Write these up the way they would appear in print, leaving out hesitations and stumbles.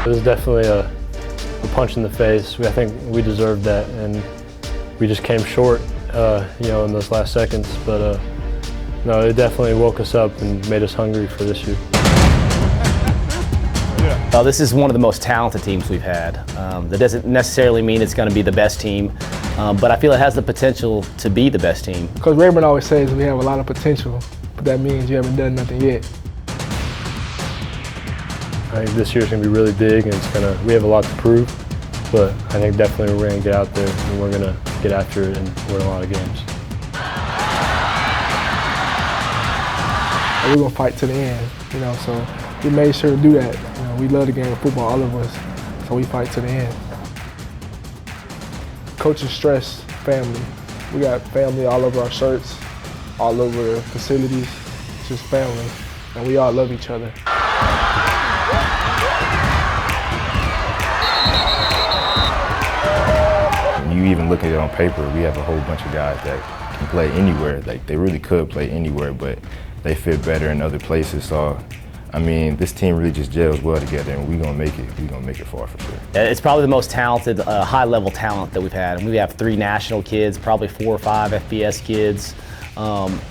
was definitely a punch in the face. I think we deserved that, and we just came short, in those last seconds. But no, it definitely woke us up and made us hungry for this year. This is one of the most talented teams we've had. That doesn't necessarily mean it's going to be the best team, but I feel it has the potential to be the best team. Coach Raymond always says we have a lot of potential, but that means you haven't done nothing yet. I think this year's going to be really big, and we have a lot to prove, but I think definitely we're going to get out there and we're going to get after it and win a lot of games. We're going to fight to the end, so we made sure to do that. We love the game of football, all of us, so we fight to the end. Coaches stress family. We got family all over our shirts, all over the facilities. It's just family, and we all love each other. When you even look at it on paper, we have a whole bunch of guys that can play anywhere. Like, they really could play anywhere, but they fit better in other places. So, I mean, this team really just gels well together, and we're gonna make it. We're gonna make it far for sure. It's probably the most talented, high-level talent that we've had. And we have 3 national kids, probably 4 or 5 FBS kids.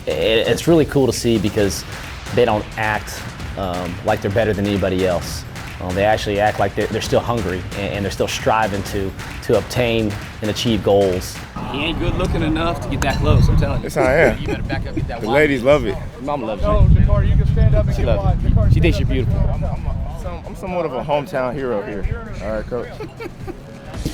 It's really cool to see because they don't act like they're better than anybody else. They actually act like they're still hungry and they're still striving to obtain and achieve goals. He ain't good looking enough to get that close, I'm telling you. Yes, I am. You better back up, get that The ladies love it. Your mama loves No, you. Jakar, you can stand up and She get loves wide. you. She thinks you're beautiful. I'm somewhat of a hometown hero here. All right, Coach.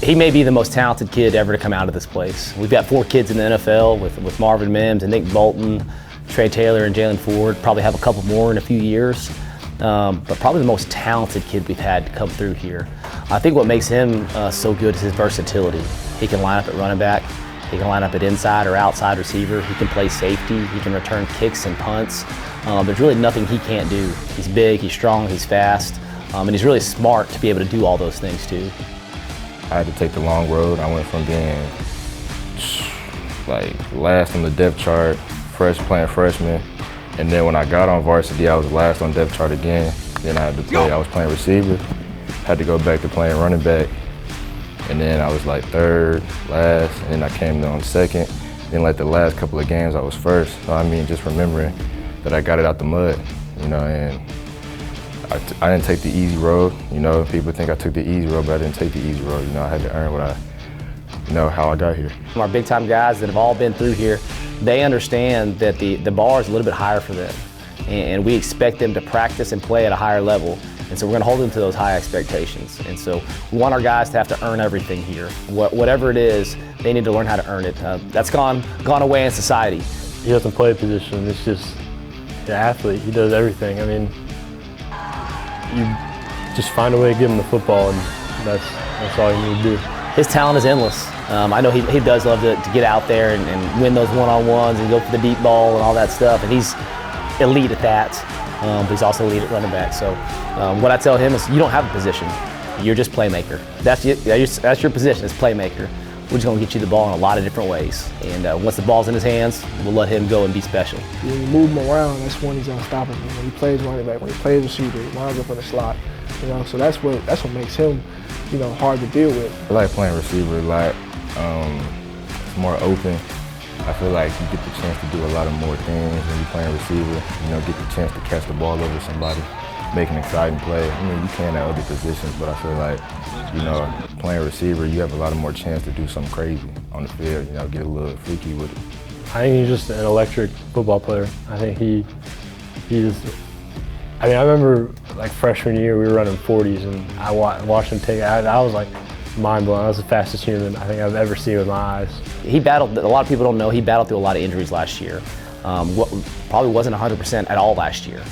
He may be the most talented kid ever to come out of this place. We've got 4 kids in the NFL with Marvin Mims and Nick Bolton, Trey Taylor and Jalen Ford. Probably have a couple more in a few years. But probably the most talented kid we've had come through here. I think what makes him so good is his versatility. He can line up at running back. He can line up at inside or outside receiver. He can play safety. He can return kicks and punts. There's really nothing he can't do. He's big, he's strong, he's fast, and he's really smart to be able to do all those things too. I had to take the long road. I went from being like last on the depth chart, playing freshman, and then when I got on varsity, I was last on depth chart again. Then I had to play. I was playing receiver, had to go back to playing running back, and then I was like 3rd, last, and then I came on 2nd. Then like the last couple of games, I was 1st. So I mean, just remembering that I got it out the mud, and I didn't take the easy road. People think I took the easy road, but I didn't take the easy road. I had to earn how I got here. Our big time guys that have all been through here, they understand that the bar is a little bit higher for them. And we expect them to practice and play at a higher level. And so we're gonna hold them to those high expectations. And so we want our guys to have to earn everything here. Whatever it is, they need to learn how to earn it. That's gone away in society. He doesn't play a position, it's just an athlete. He does everything. I mean, you just find a way to give him the football, and that's all you need to do. His talent is endless. I know he does love to get out there and win those one-on-ones and go for the deep ball and all that stuff, and he's elite at that, but he's also elite at running back. So what I tell him is, you don't have a position, you're just playmaker. That's your position, is playmaker. We're just gonna get you the ball in a lot of different ways, and once the ball's in his hands, we'll let him go and be special. When you move him around, that's when he's unstoppable. When he plays running back, when he plays receiver, he lines up in the slot. So that's what makes him, hard to deal with. I like playing receiver a lot. It's more open. I feel like you get the chance to do a lot of more things when you're playing receiver. Get the chance to catch the ball over somebody, make an exciting play. I mean, you can at other positions, but I feel like, playing receiver, you have a lot of more chance to do something crazy on the field. Get a little freaky with it. I think he's just an electric football player. I think he's. I mean, I remember like freshman year we were running 40s, and I watched him take it. I was like mind blown. I was the fastest human I think I've ever seen with my eyes. He battled. A lot of people don't know he battled through a lot of injuries last year. Probably wasn't 100% at all last year.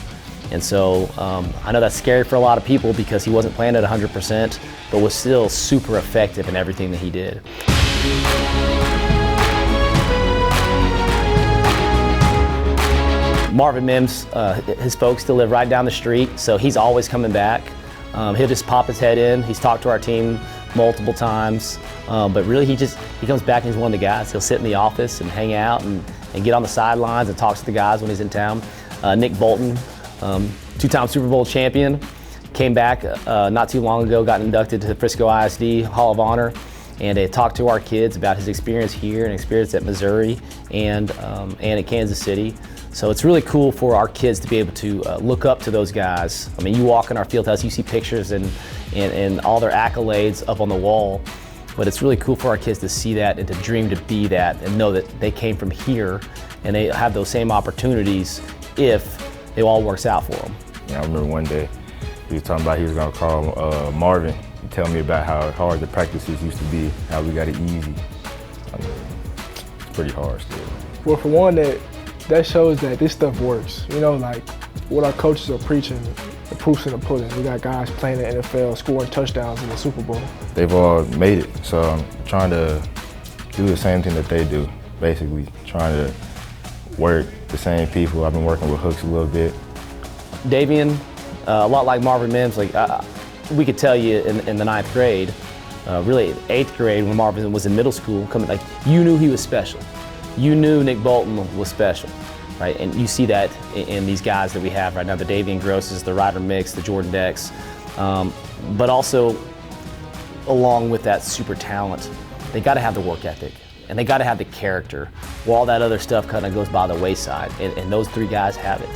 And so I know that's scary for a lot of people because he wasn't playing at 100%, but was still super effective in everything that he did. Marvin Mims, his folks still live right down the street, so he's always coming back. He'll just pop his head in. He's talked to our team multiple times, but really he comes back and he's one of the guys. He'll sit in the office and hang out and get on the sidelines and talk to the guys when he's in town. Nick Bolton, 2-time Super Bowl champion, came back not too long ago, got inducted to the Frisco ISD Hall of Honor, and talked to our kids about his experience here and experience at Missouri and at Kansas City. So it's really cool for our kids to be able to look up to those guys. I mean, you walk in our field house, you see pictures and all their accolades up on the wall, but it's really cool for our kids to see that and to dream to be that and know that they came from here and they have those same opportunities if it all works out for them. Yeah, I remember one day he was talking about he was going to call Marvin and tell me about how hard the practices used to be, how we got it easy. I mean, it's pretty hard still. Well, for one, that shows that this stuff works. You know, like what our coaches are preaching, the proof's in the pudding. We got guys playing in the NFL, scoring touchdowns in the Super Bowl. They've all made it, so I'm trying to do the same thing that they do, basically trying to work the same people. I've been working with hooks a little bit. Davian, a lot like Marvin Mims, like we could tell you in the 9th grade, really 8th grade when Marvin was in middle school, you knew he was special. You knew Nick Bolton was special, right? And you see that in these guys that we have right now, the Davian Grosses, the Ryder Mix, the Jordan Decks, but also along with that super talent, they gotta have the work ethic and they gotta have the character, while all that other stuff kind of goes by the wayside, and those 3 guys have it.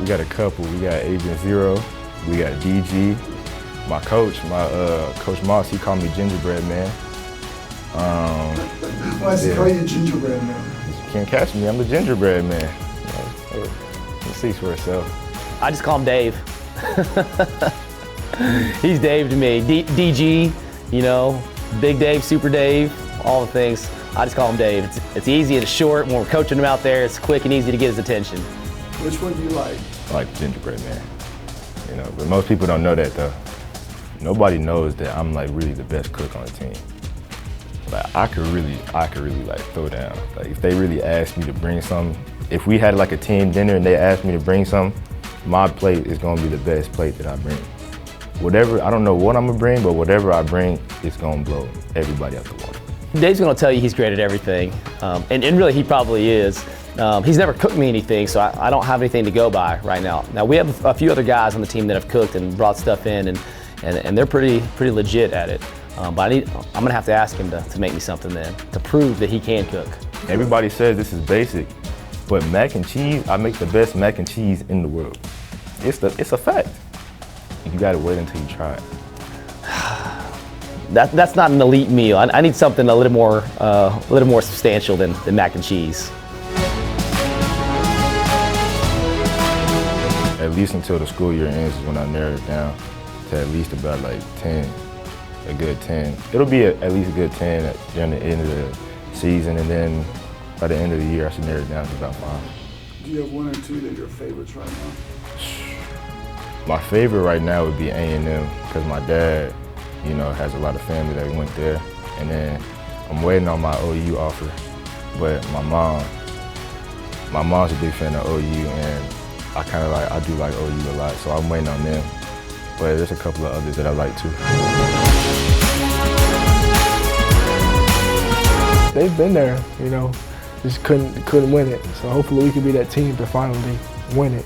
We got a couple. We got Agent Zero, we got DG. My coach, Coach Moss, he called me Gingerbread Man. Why does he call you Gingerbread Man? You can't catch me, I'm the Gingerbread Man. It speaks for itself. I just call him Dave. He's Dave to me. DG, you know, Big Dave, Super Dave, all the things. I just call him Dave. It's easy and short. When we're coaching him out there, it's quick and easy to get his attention. Which one do you like? I like Gingerbread Man. You know, but most people don't know that though. Nobody knows that I'm like really the best cook on the team. Like I could really like throw down. Like if they really asked me to bring something, if we had like a team dinner and they asked me to bring something, my plate is gonna be the best plate that I bring. Whatever, I don't know what I'm gonna bring, but whatever I bring, it's gonna blow everybody out the water. Dave's gonna tell you he's great at everything, and really he probably is. He's never cooked me anything, so I don't have anything to go by right now. Now we have a few other guys on the team that have cooked and brought stuff in, and they're pretty legit at it. But I'm gonna have to ask him to make me something then, to prove that he can cook. Everybody says this is basic, but mac and cheese, I make the best mac and cheese in the world. It's a fact. You gotta wait until you try it. That's not an elite meal. I need something a little more substantial than mac and cheese. At least until the school year ends is when I narrow it down to at least about like 10, a good 10. It'll be at least a good 10 during the end of the season, and then by the end of the year I should narrow it down to about 5. Do you have 1 or 2 that are your favorites right now? My favorite right now would be A&M because my dad, you know, has a lot of family that went there, and then I'm waiting on my OU offer, but my mom's a big fan of OU, and I do like OU a lot, so I'm waiting on them. But there's a couple of others that I like too. They've been there, you know, just couldn't win it. So hopefully we can be that team to finally win it.